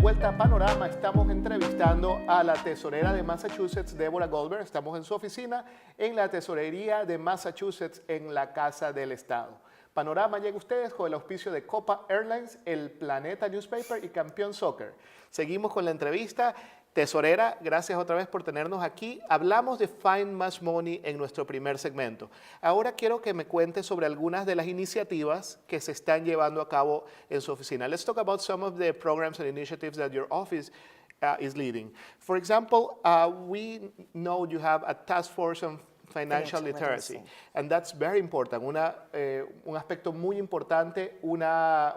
vuelta a Panorama. Estamos entrevistando a la tesorera de Massachusetts, Deborah Goldberg. Estamos en su oficina en la tesorería de Massachusetts en la Casa del Estado. Panorama llega a ustedes con el auspicio de Copa Airlines, El Planeta Newspaper y Campeón Soccer. Seguimos con la entrevista. Tesorera, gracias otra vez por tenernos aquí. Hablamos de Find Much Money en nuestro primer segmento. Ahora quiero que me cuente sobre algunas de las iniciativas que se están llevando a cabo en su oficina. Let's talk about some of the programs and initiatives that your office is leading. For example, we know you have a task force on financial literacy, and that's very important. Un aspecto muy importante, un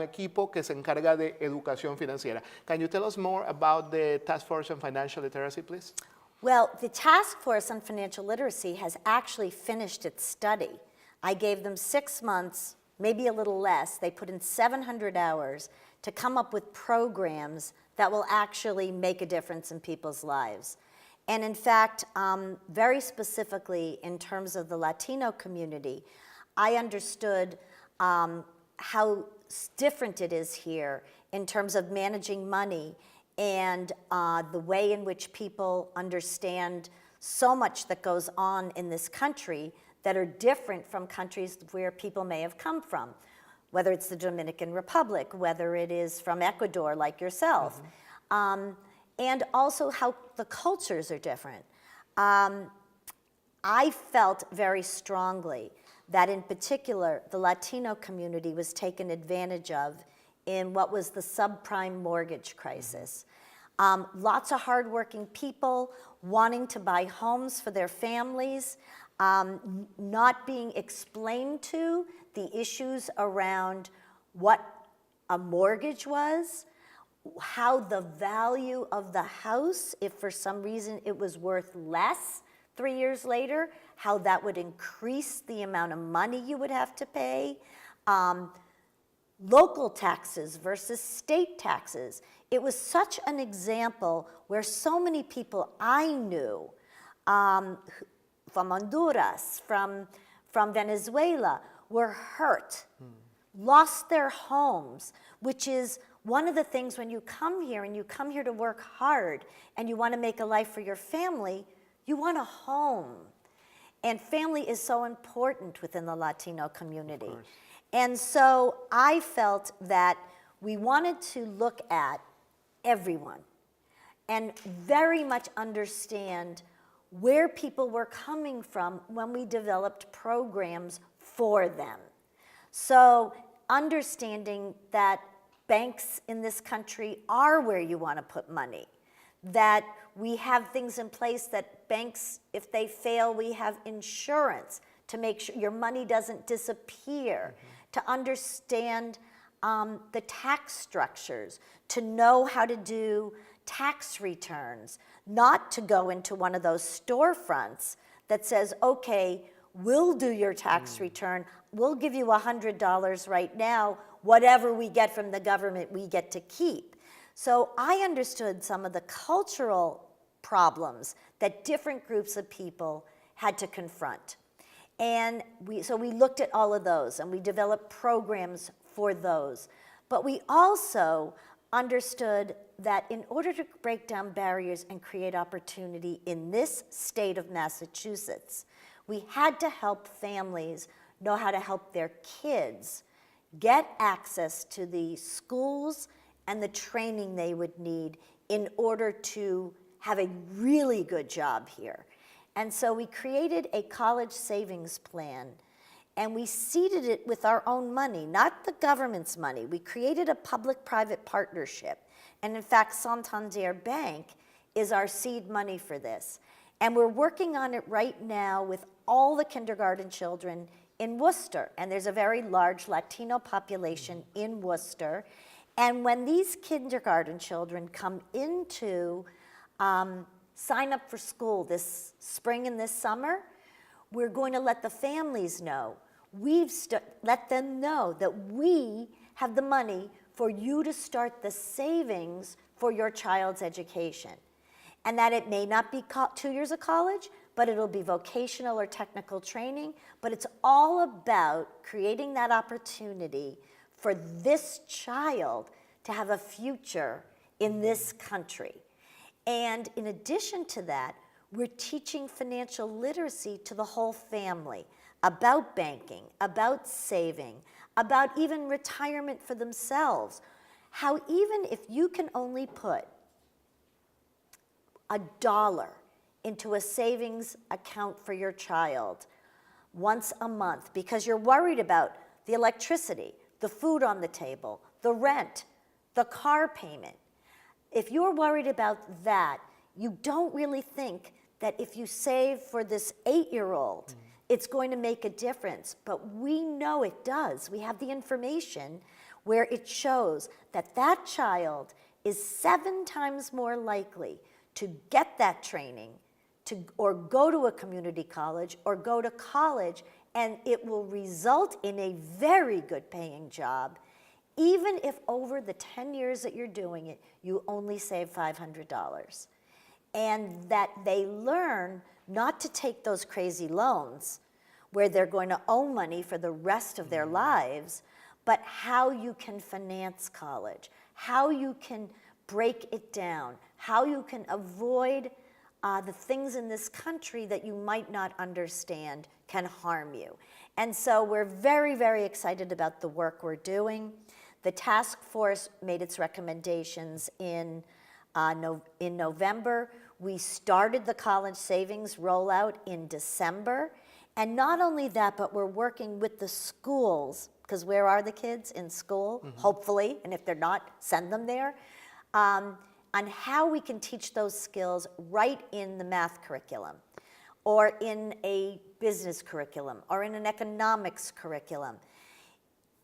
equipo que se encarga de educación financiera. Can you tell us more about the Task Force on Financial Literacy, please? Well, the Task Force on Financial Literacy has actually finished its study. I gave them 6 months, maybe a little less. They put in 700 hours to come up with programs that will actually make a difference in people's lives. And in fact, very specifically in terms of the Latino community, I understood how different it is here in terms of managing money and the way in which people understand so much that goes on in this country that are different from countries where people may have come from, whether it's the Dominican Republic, whether it is from Ecuador like yourself. Mm-hmm. And also how the cultures are different. I felt very strongly that in particular, the Latino community was taken advantage of in what was the subprime mortgage crisis. Lots of hardworking people wanting to buy homes for their families, not being explained to the issues around what a mortgage was, how the value of the house, if for some reason it was worth less 3 years later, how that would increase the amount of money you would have to pay, local taxes versus state taxes. It was such an example where so many people I knew from Honduras, from Venezuela, were hurt, lost their homes, which is one of the things when you come here and you come here to work hard and you want to make a life for your family, you want a home. And family is so important within the Latino community. And so I felt that we wanted to look at everyone and very much understand where people were coming from when we developed programs for them. So understanding that banks in this country are where you want to put money, that we have things in place that banks, if they fail, we have insurance to make sure your money doesn't disappear, to understand the tax structures, to know how to do tax returns, not to go into one of those storefronts that says, okay, we'll do your tax return, we'll give you $100 right now, whatever we get from the government, we get to keep. So I understood some of the cultural problems that different groups of people had to confront. And so we looked at all of those and we developed programs for those. But we also understood that in order to break down barriers and create opportunity in this state of Massachusetts, we had to help families know how to help their kids get access to the schools and the training they would need in order to have a really good job here. And so we created a college savings plan and we seeded it with our own money, not the government's money. We created a public-private partnership. And in fact, Santander Bank is our seed money for this. And we're working on it right now with all the kindergarten children in Worcester, and there's a very large Latino population in Worcester. And when these kindergarten children come into sign up for school this spring and this summer, we're going to let the families know. Let them know that we have the money for you to start the savings for your child's education. And that it may not be 2 years of college, but it'll be vocational or technical training, but it's all about creating that opportunity for this child to have a future in this country. And in addition to that, we're teaching financial literacy to the whole family about banking, about saving, about even retirement for themselves. How even if you can only put $1 into a savings account for your child once a month because you're worried about the electricity, the food on the table, the rent, the car payment. If you're worried about that, you don't really think that if you save for this 8-year-old, it's going to make a difference. But we know it does. We have the information where it shows that that child is 7 times more likely to get that training or go to a community college or go to college, and it will result in a very good paying job, even if over the 10 years that you're doing it, you only save $500. And that they learn not to take those crazy loans where they're going to owe money for the rest of their lives, but how you can finance college, how you can break it down, how you can avoid the things in this country that you might not understand can harm you. And so we're very, very excited about the work we're doing. The task force made its recommendations in November. We started the college savings rollout in December. And not only that, but we're working with the schools, because where are the kids? In school, hopefully, and if they're not, send them there, on how we can teach those skills right in the math curriculum, or in a business curriculum, or in an economics curriculum.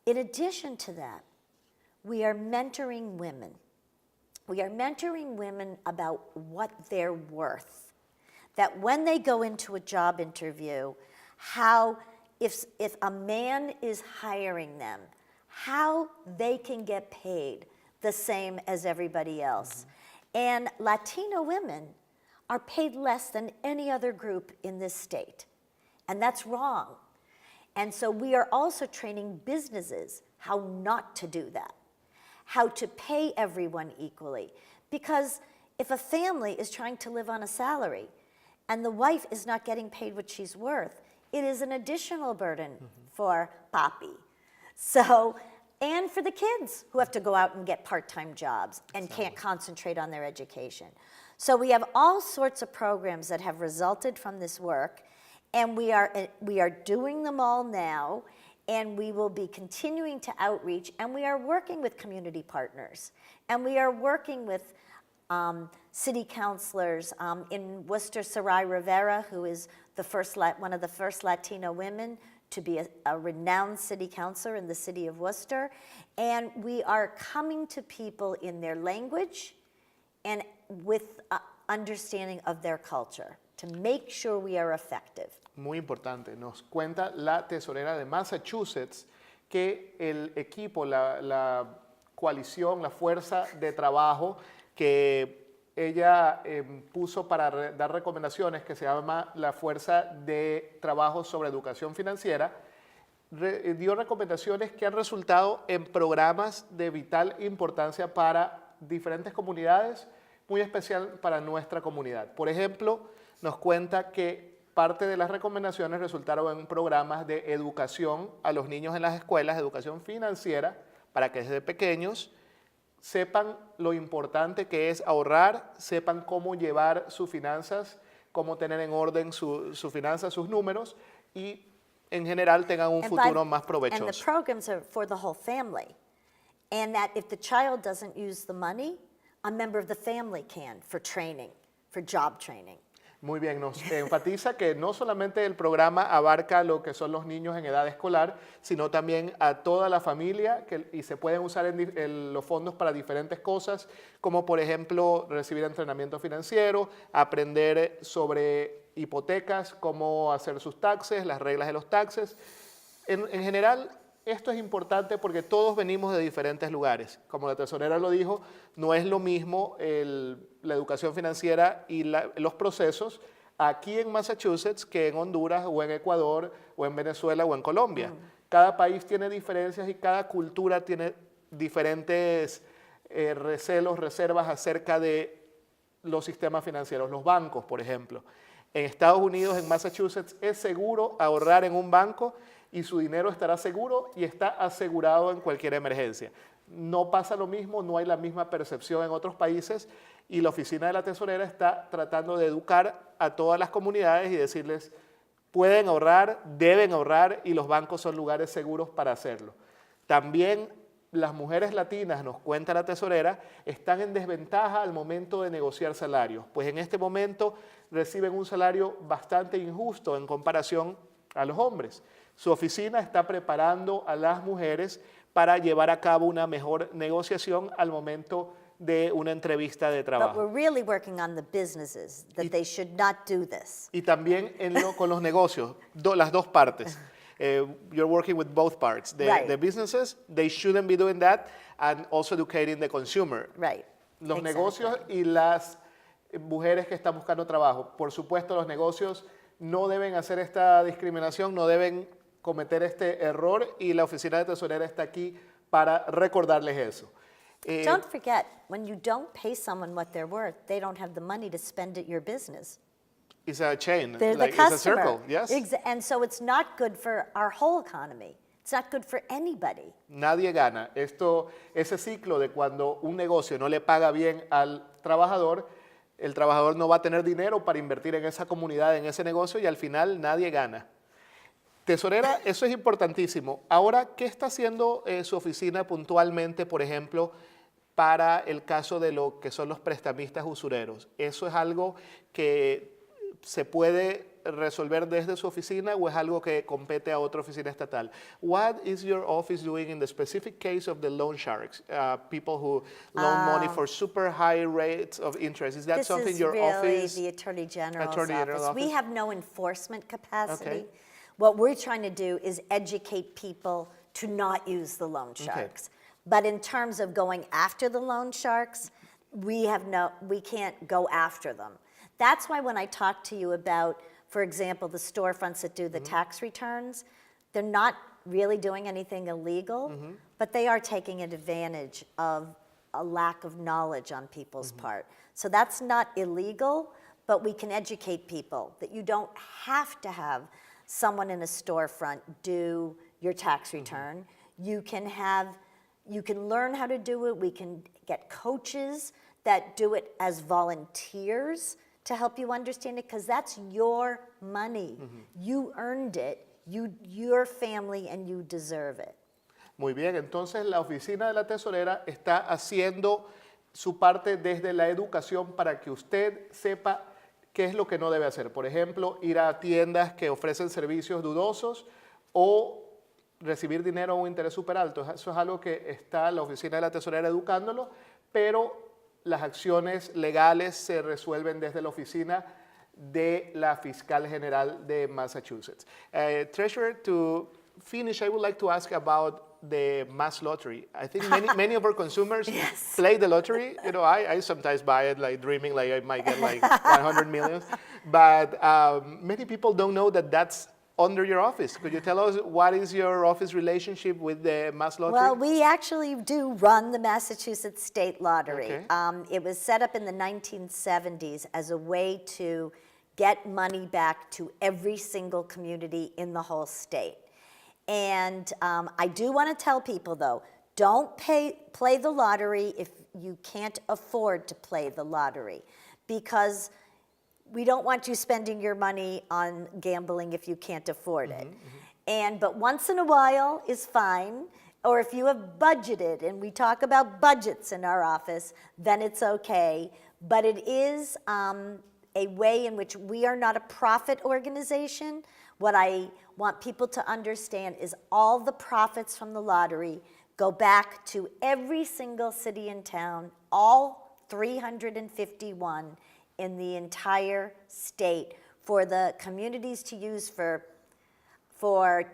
In addition to that, we are mentoring women. We are mentoring women about what they're worth. That when they go into a job interview, how, if a man is hiring them, how they can get paid the same as everybody else. And Latino women are paid less than any other group in this state. And that's wrong. And so we are also training businesses how not to do that, how to pay everyone equally. Because if a family is trying to live on a salary and the wife is not getting paid what she's worth, it is an additional burden for papi. So, and for the kids who have to go out and get part-time jobs and can't concentrate on their education. So we have all sorts of programs that have resulted from this work, and we are doing them all now, and we will be continuing to outreach, and we are working with community partners, and we are working with city councilors in Worcester, Sarai Rivera, who is one of the first Latino women to be a renowned city councilor in the city of Worcester. And we are coming to people in their language and with understanding of their culture to make sure we are effective. Muy importante. Nos cuenta la tesorera de Massachusetts que el equipo, la coalición, la fuerza de trabajo que ella puso para dar recomendaciones, que se llama la Fuerza de Trabajo sobre Educación Financiera, dio recomendaciones que han resultado en programas de vital importancia para diferentes comunidades, muy especial para nuestra comunidad. Por ejemplo, nos cuenta que parte de las recomendaciones resultaron en programas de educación a los niños en las escuelas, educación financiera, para que desde pequeños sepan lo importante que es ahorrar, sepan cómo llevar sus finanzas, cómo tener en orden sus finanzas, sus números, y en general tengan un futuro más provechoso. And the programs are for the whole family. And that if the child doesn't use the money, a member of the family can for training, for job training. Muy bien, nos enfatiza que no solamente el programa abarca lo que son los niños en edad escolar, sino también a toda la familia y se pueden usar los fondos para diferentes cosas, como por ejemplo recibir entrenamiento financiero, aprender sobre hipotecas, cómo hacer sus taxes, las reglas de los taxes. En general, esto es importante porque todos venimos de diferentes lugares. Como la tesorera lo dijo, no es lo mismo la educación financiera y los procesos aquí en Massachusetts que en Honduras o en Ecuador o en Venezuela o en Colombia. Cada país tiene diferencias y cada cultura tiene diferentes recelos, reservas acerca de los sistemas financieros, los bancos, por ejemplo. En Estados Unidos, en Massachusetts, es seguro ahorrar en un banco y su dinero estará seguro y está asegurado en cualquier emergencia. No pasa lo mismo, no hay la misma percepción en otros países y la Oficina de la Tesorera está tratando de educar a todas las comunidades y decirles, pueden ahorrar, deben ahorrar y los bancos son lugares seguros para hacerlo. También las mujeres latinas, nos cuenta la tesorera, están en desventaja al momento de negociar salarios, pues en este momento reciben un salario bastante injusto en comparación a los hombres. Su oficina está preparando a las mujeres para llevar a cabo una mejor negociación al momento de una entrevista de But trabajo. we're really working on the businesses, that they should not do this. Y también con los negocios, las dos partes. You're working with both parts. Right. The businesses, they shouldn't be doing that, and also educating the consumer. Right. Los Exactly. negocios y las mujeres que están buscando trabajo. Por supuesto, los negocios no deben hacer esta discriminación, no deben cometer este error y la Oficina de Tesorera está aquí para recordarles eso. Don't forget, when you don't pay someone what they're worth, they don't have the money to spend at your business. It's a chain, They're like the customer. it's a circle, yes? And so it's not good for our whole economy. It's not good for anybody. Nadie gana. Ese ciclo de cuando un negocio no le paga bien al trabajador, el trabajador no va a tener dinero para invertir en esa comunidad, en ese negocio y al final nadie gana. Tesorera, eso es importantísimo. Ahora, ¿qué está haciendo su oficina puntualmente, por ejemplo, para el caso de lo que son los prestamistas usureros? ¿Eso es algo que se puede resolver desde su oficina o es algo que compete a otra oficina estatal? What is your office doing in the specific case of the loan sharks, people who loan money for super high rates of interest? Is that This something is your really office? the Attorney General's Attorney General's office. We office? have no enforcement capacity. Okay. What we're trying to do is educate people to not use the loan sharks. But in terms of going after the loan sharks, we can't go after them. That's why when I talk to you about, for example, the storefronts that do the tax returns, they're not really doing anything illegal, but they are taking advantage of a lack of knowledge on people's part. So that's not illegal, but we can educate people that you don't have to have someone in a storefront do your tax return. You can learn how to do it. We can get coaches that do it as volunteers to help you understand it, because that's your money. You earned it, your family, and you deserve it. Muy bien, entonces la Oficina de la Tesorera está haciendo su parte desde la educación para que usted sepa qué es lo que no debe hacer. Por ejemplo, ir a tiendas que ofrecen servicios dudosos o recibir dinero a un interés súper alto. Eso es algo que está la Oficina de la Tesorera educándolo, pero las acciones legales se resuelven desde la oficina de la Fiscal General de Massachusetts. Treasurer, to finish, I would like to ask about the mass lottery. I think many of our consumers play the lottery. You know, I sometimes buy it, like dreaming like I might get like 100 million. But many people don't know that that's under your office. Could you tell us what is your office relationship with the mass lottery? Well, we actually do run the Massachusetts State Lottery. Okay. It was set up in the 1970s as a way to get money back to every single community in the whole state. And I do want to tell people, though, don't play the lottery if you can't afford to play the lottery, because we don't want you spending your money on gambling if you can't afford it. But once in a while is fine, or if you have budgeted, and we talk about budgets in our office, then it's okay. But it is a way in which we are not a profit organization. What I want people to understand is all the profits from the lottery go back to every single city and town, all 351 in the entire state, for the communities to use for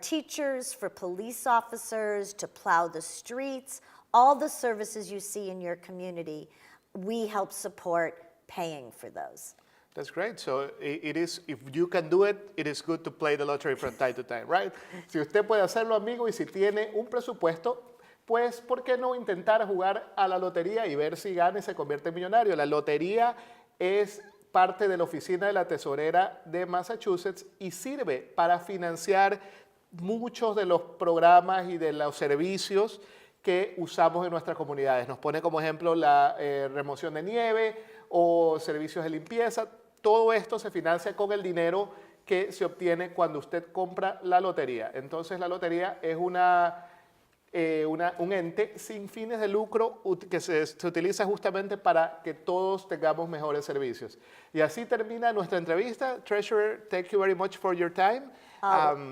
teachers, for police officers, to plow the streets, all the services you see in your community, we help support paying for those. That's great. So it is, if you can do it, it is good to play the lottery from time to time, right? Si usted puede hacerlo, amigo, y si tiene un presupuesto, pues ¿por qué no intentar jugar a la lotería y ver si gana y se convierte en millonario? La lotería es parte de la oficina de la tesorera de Massachusetts y sirve para financiar muchos de los programas y de los servicios que usamos en nuestras comunidades. Nos pone como ejemplo la remoción de nieve o servicios de limpieza. Todo esto se financia con el dinero que se obtiene cuando usted compra la lotería. Entonces la lotería es un ente sin fines de lucro que se utiliza justamente para que todos tengamos mejores servicios. Y así termina nuestra entrevista. Treasurer, thank you very much for your time.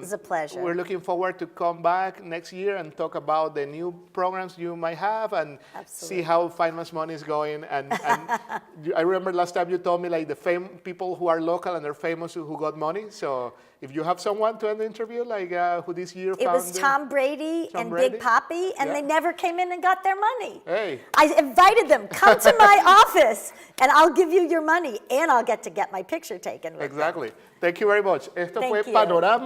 It's a pleasure. We're looking forward to come back next year and talk about the new programs you might have and see how Finance Money is going. And I remember last time you told me like the people who are local and they're famous who got money. So if you have someone to end the interview, like who this year It was Tom Brady and Big Papi, and they never came in and got their money. Hey. I invited them, come to my office, and I'll give you your money, and I'll get to get my picture taken with Exactly. Thank you very much. Esto fue you. Panorama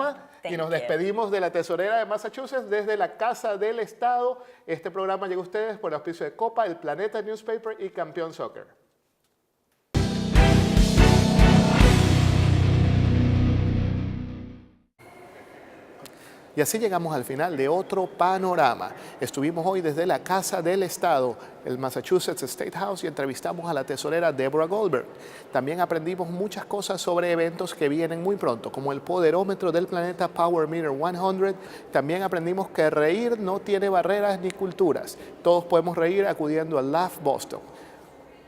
y Thank nos you. despedimos de la tesorera de Massachusetts desde la Casa del Estado. Este programa llega a ustedes por el auspicio de Copa, El Planeta Newspaper y Campeón Soccer. Y así llegamos al final de otro panorama. Estuvimos hoy desde la Casa del Estado, el Massachusetts State House, y entrevistamos a la tesorera Deborah Goldberg. También aprendimos muchas cosas sobre eventos que vienen muy pronto, como el poderómetro del planeta Power Meter 100. También aprendimos que reír no tiene barreras ni culturas. Todos podemos reír acudiendo al Laugh Boston.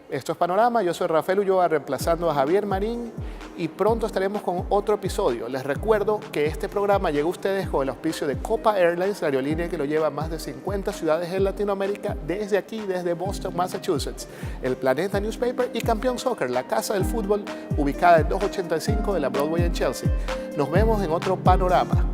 Esto es Panorama, yo soy Rafael Ulloa reemplazando a Javier Marín y pronto estaremos con otro episodio. Les recuerdo que este programa llega a ustedes con el auspicio de Copa Airlines, la aerolínea que lo lleva a más de 50 ciudades en Latinoamérica, desde aquí, desde Boston, Massachusetts, El Planeta Newspaper y Campeón Soccer, la casa del fútbol ubicada en 285 de la Broadway en Chelsea. Nos vemos en otro Panorama.